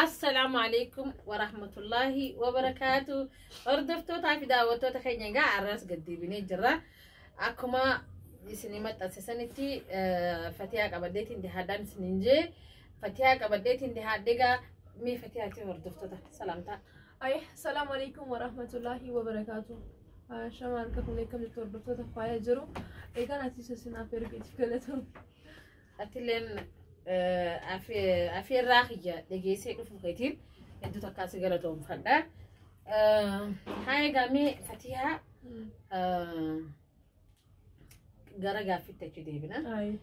السلام عليكم ورحمة الله وبركاته. أردفتو تعرف دعوتو تخيني جا عرس قدي بني جرا أكما سينما أساسنتي فتيها كبديت إندي هادان سنينجي فتيها كبديت إندي هادجا مي فتيها تي أردفتو تا سلامتا. أي السلام عليكم ورحمة الله وبركاته. شمال كم لكم أردفتو تفايا جرو إيجان أتيسا سنا فرقت فكرتهم. أتلين أفي راخية دقيسة كفوكتين أنتو تكاسي غلطهم فدا هاي قامي فتيها غرا غافي تجدي بنا. أي.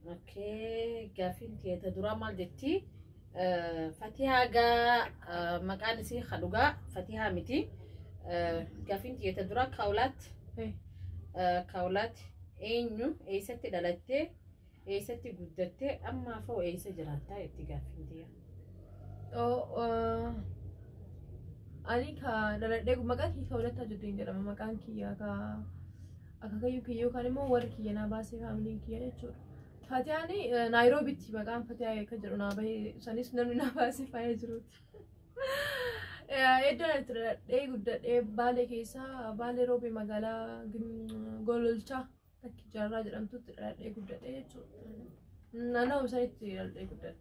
أوكي غافي تيتا درا مال جتي فتيها غا مكان سي خلوغا فتيها متي غافي تيتا درا كاولات. أي. كاولات إنيو إيسة دلتة إيسة تجدتة أما فو إيسة جراتا إتجافين ديا. أني كا دلتة مكان كي كاولات تجدين جرا مكان كي أكاكيو كيو كانمو وركي أنا باسي فاميلي كي أشور. فتياني نيروبي تي مكان فتيا كجرنا باي سانيس نرمينا باسي فايزروت. إدنا ترى جودة بالي كيسا بالي روبي مقالة غولولشا تكي جرا جرام ترى جودة أشور. نانا وسانيت ترى جودة.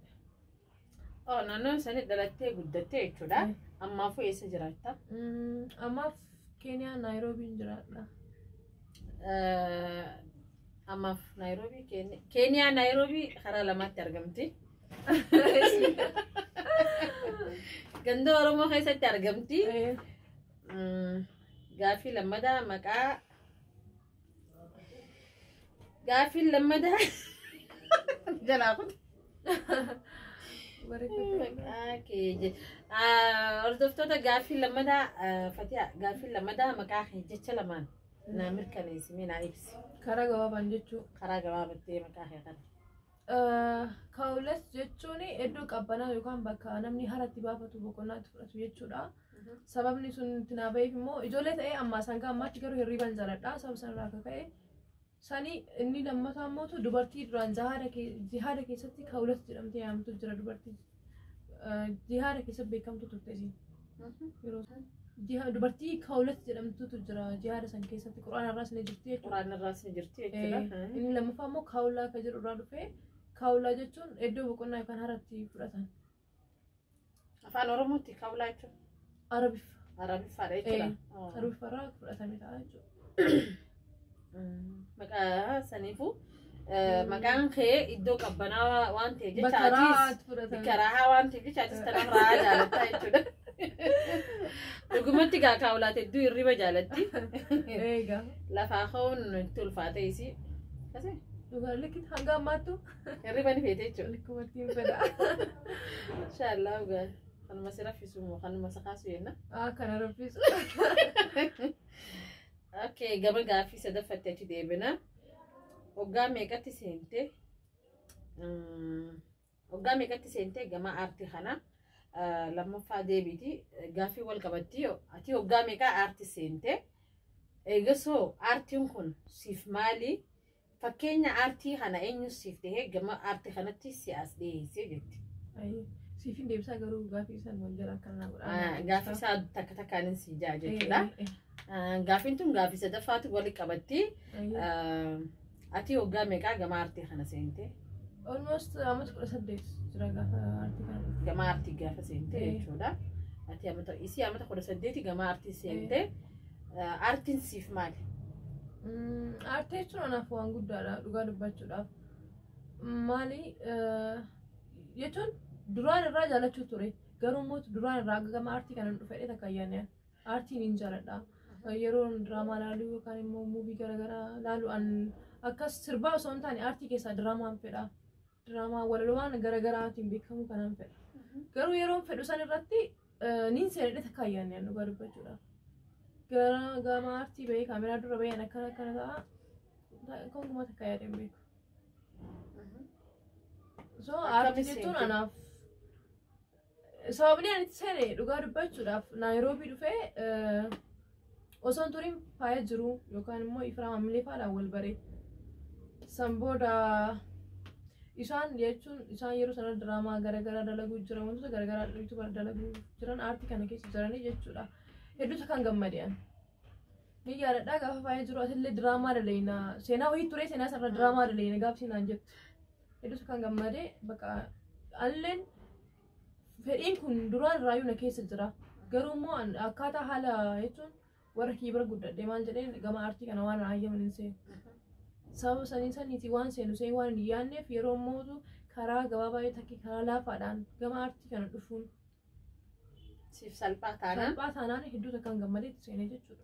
نانا وسانيت دلتة جودة أشورا أما فو إيسة جراتا. أما في كينيا نيروبي جراتا. أما في نيروبي كينيا نيروبي خرا لما ترجمتي. كندو أرومو خيسة ترجمتي. قافي لما ده مكا قافي لما ده جناخد. أوكي. أردفتو ده قافي لما ده فتيا قافي لما ده مكا خيجة شلمان. نامر كان اسمي نايبس. كراغوا بانجتشو. كراغوا بتي مكا خيجة. كاولس جتشوني إدو كابانا يوكان بكا نمني هارتي بافتو بكونا تفرسو جتشودا. سببني سن تنابي فيمو إجولة إيه أما سانكا أما تكرو هريبان زارتا سب سن راكا كأي ساني إني لما ثامو تو دوبارتي دران جهارة كي ستي كاولس جرامتي عم تو جرا دوبارتي جهارة كي سب بيكم تو تكتزين. دوبارتي كاولس جرامتو تو جرا جهارة سان كي ستي قرآن الراس نجرتي. قرآن الراس نجرتي. إني لما ثامو كاولا كجر رادو في كاولا جتشون إدو بكونا يكان هارتي فراتان. أفعل أروموتي كاولا يتشو. عربي فاريتشلا. عربي فراغ فراتان متعاجو. مكان سنيفو مكان خي إدو كبنا وان تيجي بكرات فراتان. بكراها وان تيجي شاتيس تنام راجع لتا يتشو. رقمتي كاولا تدو يريبا جالتي. إيجا. لا فاخون تول فاتيسي. كذا. دوغار لكن هنگا ماتو. يريبا نفيتي يتشو. لكومتين فدا. إن شاء الله وقال. خلنا مسيرة في سمو خلنا مسخاسو ينا. كان رفيس. اوكي قبل قافي سدفتة تديبنا وقامي قاتي سنتي وقامي قاتي سنتي جماعة أرتي خنا لما فادي بيتي قافي والقبتي أتي وقامي قا أرتي سنتي إيجسو أرتي يمكن سيف مالي فكينا أرتي خنا إنيو سيف ده جماعة أرتي خنا تيسياس ده سيجت أي سيفين ديبسا قالوا قافي سان منجرا كنا قافي ساد تكتكان سيجاجة كده قافين تون قافي سدفات ولي كبتي أتي وقامي كا جماعتي خنا سنتي almost أمس كل سديس جرا قافا أرتي كنا جماعتي قافا سنتي شودا أتي أمتى إسي أمتى كل سديتي جماعتي سنتي أرتين سيف مالي أرتي شو أنا فوان قد دارا لقاد بتشودا مالي يتون دران الرجال لا تشوتوري قالوا موت دران الرجال جماعة أرتي كانوا فريدة كيانة أرتي نينجا لدا يرون دراما لالو كان موفي كرا لالو أن أكاس سربا سونتاني أرتي كيسا دراما فدا دراما وللوان كرا تيم بيكمو كانوا فدا قالوا يرون فدو سان الرتي نينسا لدا كيانة إنه قالوا بتشودا كرا جماعة أرتي بيه كاميرا درا بيه أنا كرا كم ما تكيانة بيه so أرتي جتون أنا sababni ani tsere dhugaa dubbachuudhaaf naayiroobii dhufee osoon turiin faaya jiru yookaan immoo ifraa maamilee faadhaan wal baree san booda isaan jechuun isaan yeroo sana diraamaa garaagaraa dalaguu jiran wantoota garaagaraa YouTube dalaguu jiran aartii kana keessa jiranii jechuudha. Hedduutu kan gammadeen. Ni yaadadhaa gaafa faayee jiru asillee diraamaa daleena seenaa wayii ture seenaa sarara diraamaa daleena gaafsinaan jettu. Hedduutu kan gammadee bakka alleen fedhiin kun duraan irraayyuu na keessa jira. Garuu immoo akkaataa haala jechuun warra kiibira guddadhee maal jedheen gama aartii kana waan ayyaman hin seenu. Sababa saniitii waan seenu seen waan hin yaadneef yeroo mootu karaa gabaabaa takkii karaa laafaadhaan gama aartii kana dhufuun siif salphaa taanaan hedduutu kan gammadee seenee jechuudha.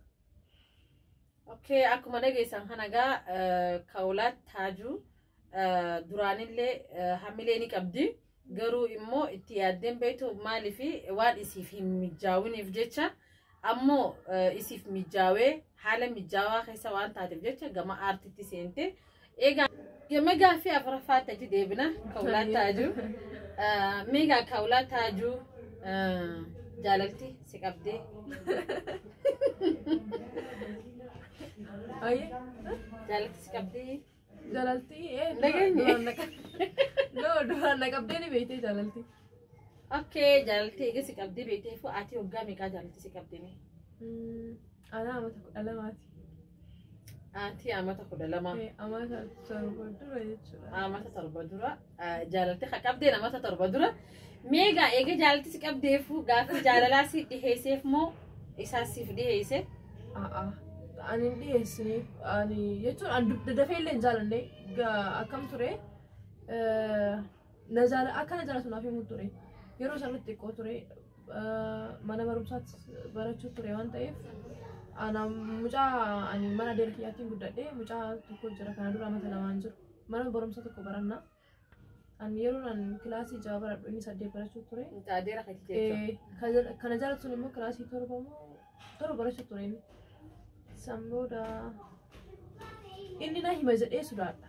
Okay, akkuma dhageessan kanagaa Kawlaat Taajuu duraanillee hamilee ni qabdi. Garuu immoo itti yaaddeen beektu maaliif waan isiif hin mijaawiniif jecha ammoo isiif mijaawee haala mijaawaa keessa waan taateef jecha gama aartiitti seente. Egaa gama gaaffii afuraffaatti achi deebina Kawlaat Taajuu. Meegaa Kawlaat Taajuu jaalalti si qabdee? Jaalalti si qabdee? Jaalalti Dhageenye? duraan na qabdee ni beektee jaalalti. Okay, jaalalti egaa si qabdee beektee fu ati waggaa meeqaa jaalalti si qabdee? Ana amata 12. Ati amata 12. Amata 7 dura jechuudha. Amata 7 dura jaalalti ka qabdee amata 7 dura. Meegaa egaa jaalalti si qabdee fu gaaffii jaalalaa si dhiheesseef moo isaa siif dhiheesse? Ani dhiyeessiniif ani jechuun an dafee illee hin jaalanne akkam ture akka na jaalatu naaf himuu ture yeroo sanatti xiqqoo ture mana barumsaatti barachuu ture waan ta'eef ana mucaa ani mana adeera kiyyaatiin guddadhee mucaa tokko jira kana dura amata 2 jiru mana barumsa tokko baranna ani yeroo an kilaasii 6 baradhu inni 8 barachuu ture adeera keessa kana jaalatu immoo kilaasii 7 barachuu ture inni. Samboda inni na hima jedhee sodaadha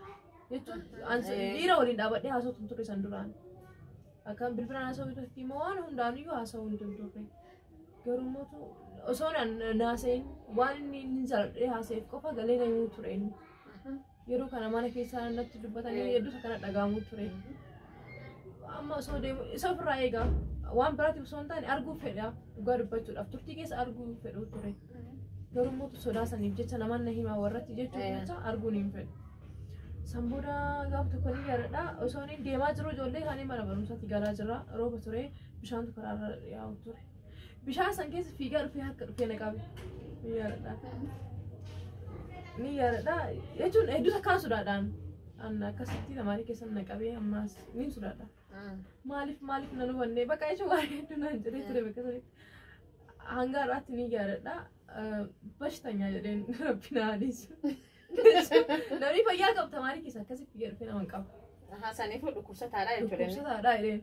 jechuun dhiira waliin dhaabadhee haasawutu ture san duraan akkam bilbilaan haasawuutti immoo waan hundaaniyyuu haasawuu hin turre garuu mootu osoo naaseen waan inni jaaladhee haaseef qofa galee na himuu ture inni yeroo kana mana keessaa natti dubbatanii hedduusa kana dhagahamuu ture amma osoo deemu isa ofirraa eegaa waan biraatiif osoo hin taane arguu fedha dhugaa dubbachuudhaaf turtii keessa arguu fedhuu ture. Garuu mootu sodaa saniif jecha namoonni himaa warratti jechuun jecha arguun hin fedhu. Samboda gaafa tokko ni yaadadha osoo inni deemaa jiru ijoollee isaanii mana barumsaatti galaa jira rooba ture bishaantu karaarra yaa'u ture. Bishaan san keessa fiigaa dhufee harka dhufee na qabe ni yaadadha jechuun hedduutu akkaan sodaadhaan akkasitti namaatii keessa na qabee ammaas ni sodaadha. Maaliif nan hubannee bakka jechuun waan hedduu naan jedhee ture bakka sanitti hanga har'aatti ni yaadadha. Bashtanyaa jedheen rabbina adiisu. Namni fayyaa qabu tamaarii keessa akkasitti fiigaa dhufee nama hin qabu. Saniifuu dhukkubsataadha jechuudha. Dhukkubsataadha jedheen.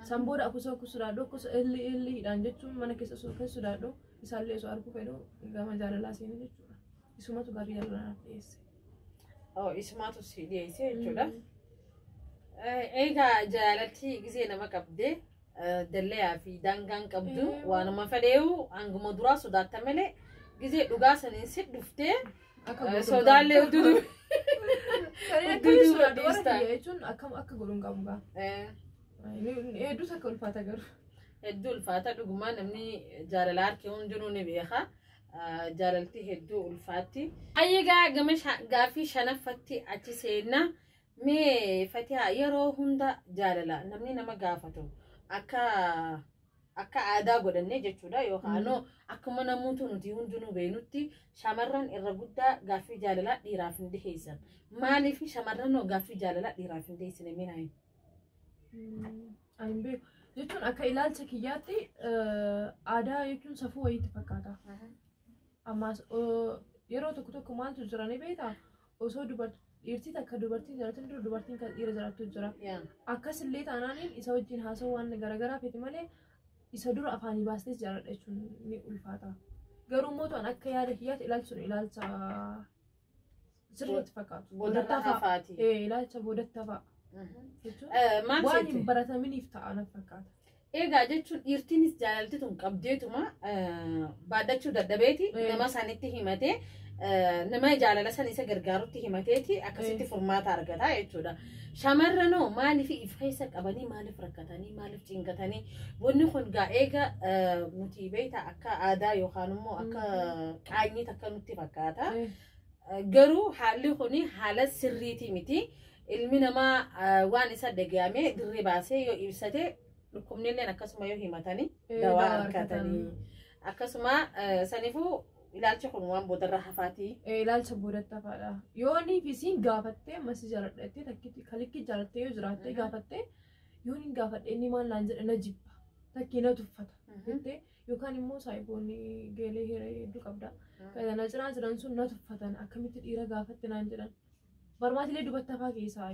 Samboda akkasuma sodaadhu akkasuma illiidhaan jechuun mana keessa sodaadhu isaallee osoo arguu fedhu gama jaalalaa seenu jechuudha. Isumatu gaarii jaalalaaf dhiyeesse. Isumatu si dhiyeesse jechuudha. Egaa jaalalti gisee nama qabdee dalleeyaa fi daangaan qabdu waanuma fedheewu hanguma duraa sodaatta malee gisee dhugaa saniin si dhuftee sodaallee ududu. Jechuun akka godhuun qabu gaa. Hedduu akka ulfaata garuu. Hedduu ulfaata dhugumaa namni jaalala harkee hundinuu ni beeka. Jaalalti hedduu ulfaatti. Ayyagaa gama gaaffii shanaffatti achi seenna. Mee Fatihaa yeroo hunda jaalala namni nama gaafatu akka aadaa godhannee jechuudha yookaan akkuma namoota nuti hundinuu beeknutti shamarran irra guddaa gaaffii jaalalaa dhiiraaf hin dhiheessan. Maaliif shamarran gaaffii jaalalaa dhiiraaf hin dhiheessine minaayin? Ani beeku jechuun akka ilaalcha kiyyaatti aadaa jechuun safuu wayiitti fakkaata. Ammas yeroo tokko maaltu jira ni beektaa osoo dhiirtii akka dubartiin jiraatan dura dubartiin kan dhiira jiraattu jira. Akkasillee taanaaniin isa wajjin haasawuu waan garaagaraa feeti malee isa dura afaanii baastees jaaladha jechuun ni ulfaata. Garuu mootu akka yaada kiyyaatti ilaalchuun ilaalcha sirriitti fakkaatu. Boodattafaati. Ilaalcha boodattafaa. Waan hin barataminiif ta'an fakkaata. Egaa jechuun dhiirtiinis jaalalti tun qabdeetuma baadhachuu dadhabeeti nama isaanitti himatee nama jaalala san isa gargaarutti himateeti akkasitti furmaata argata jechuudha. Shamarranoo maaliif if keessa qabanii maaliif rakkatanii maaliif cinqatanii wanni kun gaa eega nuti beekta akka aadaa yookaan immoo akka qaanyii takka nutti fakkaata. Garuu haalli kuni haala sirriitii miti. Ilmi namaa waan isa dhagahame dirree baasee yoo ibsate dhukkubnilleen akkasuma yoo himatanii dawaa argatanii akkasuma saniifuu ilaalcha kun waan boodarra hafaati. Ilaalcha boodatti hafaadha. Yoo ni fisiin gaafattee ammas jaaladhattee takkitti kalikki jaalattee yoo jiraattee gaafattee yoo ni gaafadhe inni maal naan jedhe na jibba takkii na tuffata jettee yookaan immoo saayiboonni geelee hira hedduu qabda. Kana cinaa jiran sun na tuffatan akkamitti dhiira gaafatte naan jedhan. Barmaatilee dubatti hafaa keessaa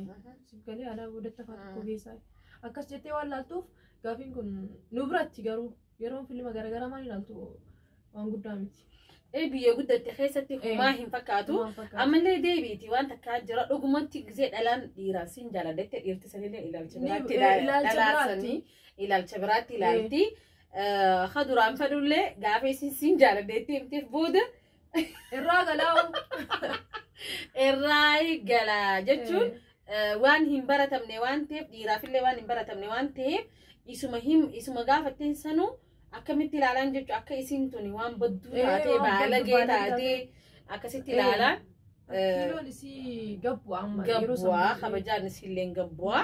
galee alaa boodatti hafaa tokko keessaa akkas jettee waan laaltuuf gaafiin kun nu biratti garuu yeroo filma garaagaraa maal ilaaltu waan guddaa miti. Biyya guddatte keessatti homaa hin fakkaatu. Ammallee deebiiti waan takkaa jira dhugumatti gisee dhalaan dhiiraan sin jaaladette dhiirti sanillee ilaalcha biraatti ilaalti. Ha duraan fadullee gaafa sin jaaladette himteef booda irraa galaa'u. Irraa galaa jechuun waan hin baratamne waan ta'eef dhiiraafillee waan hin baratamne waan ta'eef isuma gaafatteen sanuu akkamitti ilaalaan jechuun akka isin tuni waan badduu taatee baalagee taatee akkasitti ilaalaan. Kiiloon isii gabbu'aa amma yeroo gabbu'aa kabajaan isiillee gabbu'aa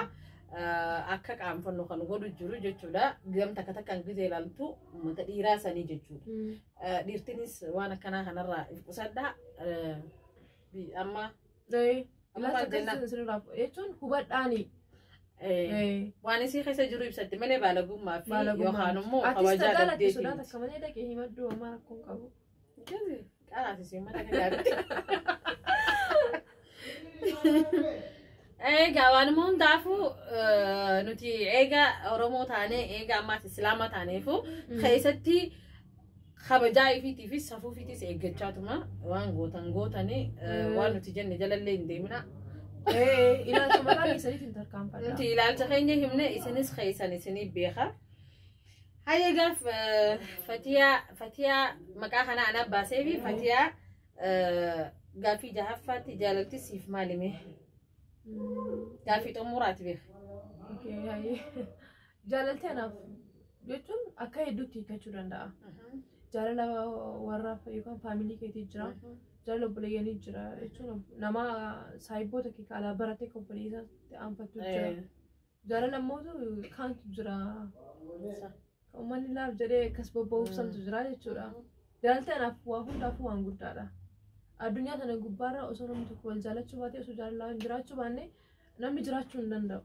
akka qaanfannoo kan godhu jiru jechuudha. Gamta akka takkaan gisee ilaaltu uummata dhiiraa sanii jechuudha. Dhiirtinis waan akkanaa kanarraa qusadhaa amma jechuun hubadhaanii. Waan isii keessa jiru ibsatti malee baalagummaa fi yookaan immoo kabajaa daddeetii. Sodaata akka malee dhaqee himaddu amma rakkoon qabu. Qaraati si mata gaariitti. Egaa waan immoo hundaafuu nuti eega Oromoo taanee eega ammaas Islaamaa taaneefu keessatti kabajaa ifiitiifis safuufiitis eeggachaatuma waan gootanii waan nuti jenne jalallee hin deemina. Ilaalcha mataa keessaniitiin tarkaanfadha. Nuti ilaalcha keenya himne isinis keessan isinii beeka. Hayyegaaf Fatiyaa maqaa kana anaaf baasee fi Fatiyaa gaaffii jahaffaatti jaalalti siif maalime? Gaaffii xumuraati beeka. Jaalalti anaaf jechuun akka hedduutti hiikachuu danda'a. Jaalala warraaf yookaan faamilii keetii jira. Jaalala obboleeyyanii jira jechuun nama saayiboota kee alaa baratee obboleessaatti aanfattu jira. Jaalala immoo kaantu jira. Uummanni laaf jedhee akkas bobba'uufsantu jira jechuudha. Jaalalti anaaf waa hundaafuu waan guddaadha. Addunyaa kana gubbaarra osoo namni tokko wal jaalachuu baatee osoo jaalalaan jiraachuu baanne namni jiraachuu hin danda'u.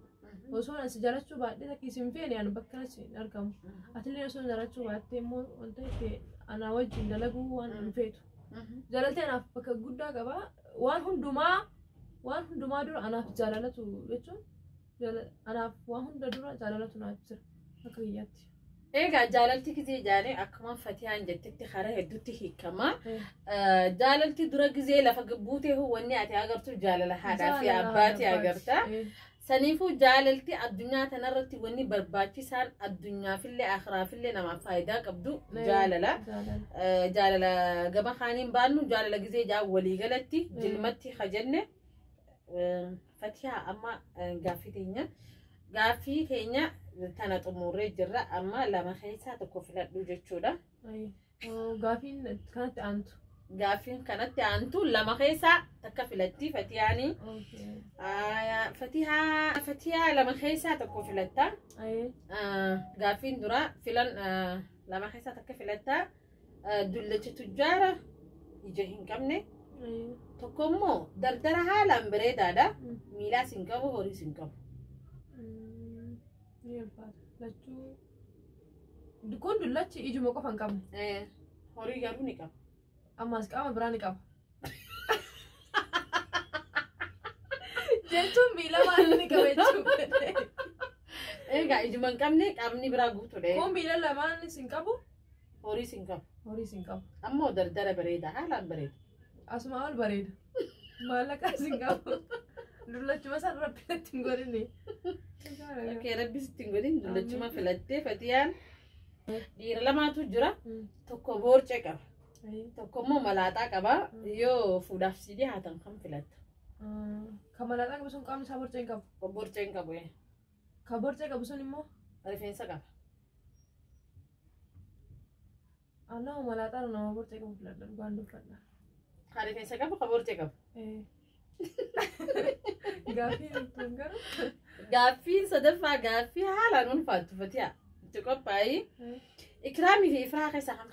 Osoo asi jaalachuu baadhee takki isin feene ani bakka hin argamu. Atillee osoo jaalachuu baattee immoo wanta itti anaa wajjin dalaguu waan hin feetu. Jaalalti anaaf bakka guddaa qaba. Waan hundumaa dura anaaf jaalalatu jechuun anaaf waan hunda dura jaalalatu naaf jira akka kiyyaatti. Egaa jaalalti gisee jaanii akkuma Fatiyaan jettetti karaa hedduutti hiikama. Jaalalti dura gisee lafa gabbuutee wanni ati agartu jaalala haadhaa fi abbaati agarta. Saniifuu jaalalti addunyaa kanarratti wanni barbaachisaan addunyaafillee akhiraafillee namaaf faayidaa qabdu jaalala. Jaalala gama kaaniin baannu jaalala gisee jaa waliigalatti jilmatti hajenne. Fatiyaa amma gaaffii keenya tana xumurree jirra amma lama keessaa tokko filadhu jechuudha. Gaaffiin kanatti aantu lama keessaa takka filatti Fatiyaanii. Fatiyaa lama keessaa tokko filatta. Gaaffiin dura filan lama keessaa takka filatta. Dullacha tujjaara ija hin qabne. Tokko immoo dardara haalaan bareedaadha. Miilaas hin qabu horiis hin qabu. Kun dullachi ijuma qofa hin qabne. Horii garuu ni qaba. Ammas qaama biraa ni qaba. Jechuun miila maal ni qaba jechuudha. Egaa ijuma hin qabne qaamni biraa guutuudha. Kun miila lamaanis hin qabu. Horiis hin qabu. Horiis hin qabu. Ammoo dardara bareeda haalaan bareeda. Asuma ol bareeda. Maallaqaas hin qabu. Dullachuma san rabbiitti hin godhine. Okkee rabbis ittiin godhin dullachuma filattee Fatiyaan dhiira lamaatu jira. Tokko boorcee qaba. tokkommoo malaaxaa qaba yoo fuudhaaf sidii haatan kan filatta kan malaaxaa qabu sun qaamni isaa borceen qabu borceen qabu kan borcee qabu sun immoo rifeensa qaba annahu malaaxaa nama borcee qabu filadha dhugaan dubbadha kan rifeensa qabu kan borcee qabu gaaffii sadaffaa gaaffii haalaan ulfaattu fatiyaa itti qophaa'ii ikraamii fi ifraa keessa kan